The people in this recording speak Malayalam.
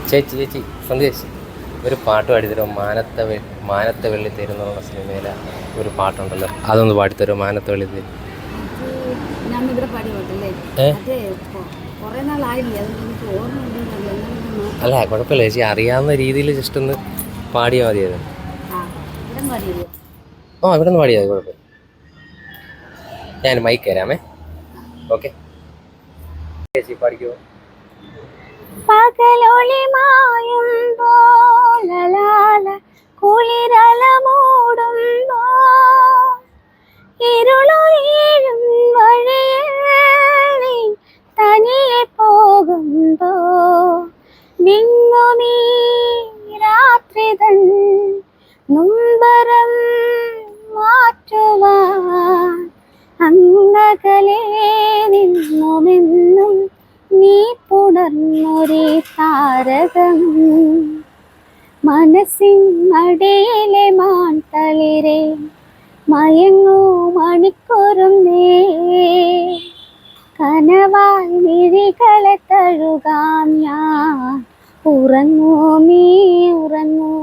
ചേച്ചി ചേച്ചി സന്ദേശ് ഒരു പാട്ട് പാടിത്തരുമോ? മാനത്തെ വെള്ളി തരുന്നുള്ള സിനിമയിലെ ഒരു പാട്ടുണ്ടല്ലോ, അതൊന്ന് പാടിത്തരുമോ? മാനത്തെ വെള്ളി തരും. അല്ല കുഴപ്പമില്ല ചേച്ചി, അറിയാവുന്ന രീതിയിൽ ജസ്റ്റ് ഒന്ന് പാടിയാൽ മതിയത്. ഇവിടെ നിന്ന് പാടിയാൽ മതി, കുഴപ്പമില്ല. ഞാൻ മൈക്ക് തരാമേ. ഓക്കെ ചേച്ചി പാടിക്കോ. പകലൊളി മായുമ്പോൾ കുളിരല മൂടുമ്പോ ഇരുളൊഴിയും വഴിയിൽ തനിയെ പോകുമ്പോ നിങ്ങു നീ രാത്രി തൻ നുംബരം മാറ്റുവാൻ അങ്ങകലെ നിന്നുമെന്നും നീ പുണർന്നൊരേ താരകം മനസ്സിൻ അടിയിലെ മാൻതളിരെ മയങ്ങൂ മണിക്കൂറുന്നേ കനവായി മിഴികളെ തഴുകാം ഞാൻ ഉറങ്ങൂ നീ ഉറങ്ങൂ.